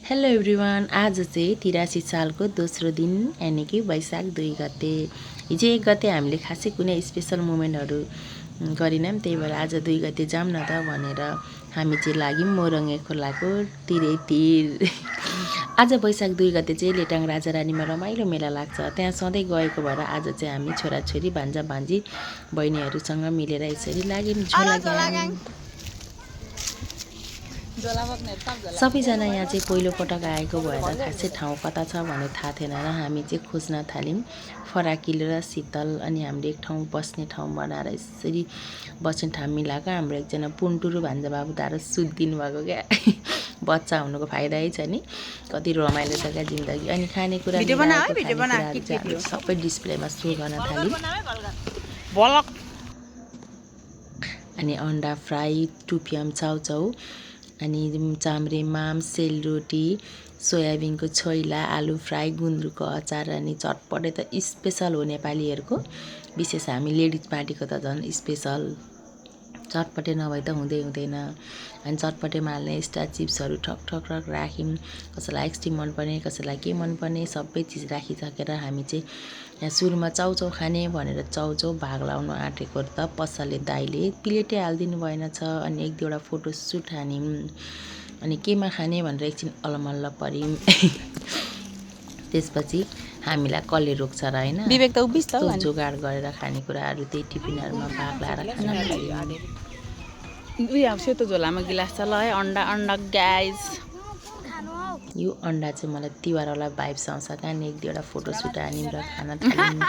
Hello everyone. आज चाहिँ 83 सालको दोस्रो दिन यानि कि वैशाख 2 गते। हिजो 1 गते हामीले खासै कुनै स्पेसल मोमेन्टहरू गरेनौँ, त्यही भएर आज 2 गते जाऊँ न त भनेर हामी चाहिँ लाग्यौँ मोरङ्गे खोलाको तिर। आज वैशाख 2 गते चाहिँ लेटाङ राजारानीमा रमाइलो मेला लाग्छ। त्यहाँ सधैँ गएको भएर आज चाहिँ हामी छोराछोरी भान्जा भान्जी बहिनीहरूसँग मिलेर यसरी लाग्यौँ झोला ग्याङ। सबैजना यहाँ चाहिँ पहिलोपटक आएको भएर खासै ठाउँ कता छ भने थाहा थिएन र हामी चाहिँ खोज्न थाल्यौँ फराकिलो र शीतल। अनि हामीले एक ठाउँ बस्ने ठाउँ बनाएर यसरी बस्ने ठाउँ मिलाएको। हाम्रो एकजना पुन्टुरु भान्जा बाबु दाह्रो सुत्दिनु भएको क्या। बच्चा हुनुको फाइदै छ नि, कति रमाइलो छ क्या जिन्दगी। अनि खानेकुरा सबै डिस्प्लेमा सो गर्न थाल्यौँ। अनि अन्डा फ्राई, टुपियम चाउचाउ, अनि चाम्रे माम, सेलरोटी, सोयाबिनको छोइला, आलु फ्राई, गुन्द्रुकको अचार अनि चटपटे त स्पेसल हो नेपालीहरूको। विशेष हामी लेडिज पार्टीको त झन् स्पेसल। चटपटे नभए त हुँदैन। अनि चटपटेमा हाल्ने एक्स्ट्रा चिप्सहरू ठक ठक ठक राख्यौँ। कसैलाई आइसक्रिम मनपर्ने, कसैलाई के मनपर्ने, सबै चिज राखिसकेर हामी चाहिँ यहाँ सुरुमा चाउचाउ खाने भनेर चाउचाउ भाग लाउनु आँटेको त पसलले दाइले प्लेटै हालिदिनु भएन छ। अनि एक दुईवटा फोटो सुट हान्यौँ। अनि केमा खाने भनेर एकछिन अलमल्ल पऱ्यौँ। त्यसपछि हामीलाई कसले रोक्छ र होइन, विवेक त उभिस् त जोगाड गरेर खानेकुराहरू त्यही टिफिनहरूमा भाग लाएर खान थाल्यौँ। उयो सेतो झोलामा गिलास छ ल है। अन्डा गाइस, यो अन्डा चाहिँ मलाई तिहारवाला भाइब्स आउँछ। कहाँ एक दुईवटा फोटो सुट हान्यौँ र खान थाल्यौँ।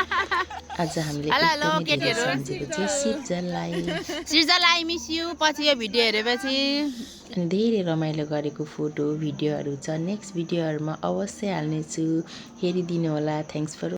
आज हामीले एकदमै धेरै सम्झेको चाहिँ सिर्जलाई मिस यु। पछि यो भिडियो हेरेपछि अनि धेरै रमाइलो गरेको फोटो भिडियोहरू छ। नेक्स्ट भिडियोहरूमा अवश्य हाल्नेछु, हेरिदिनु होला। Thanks for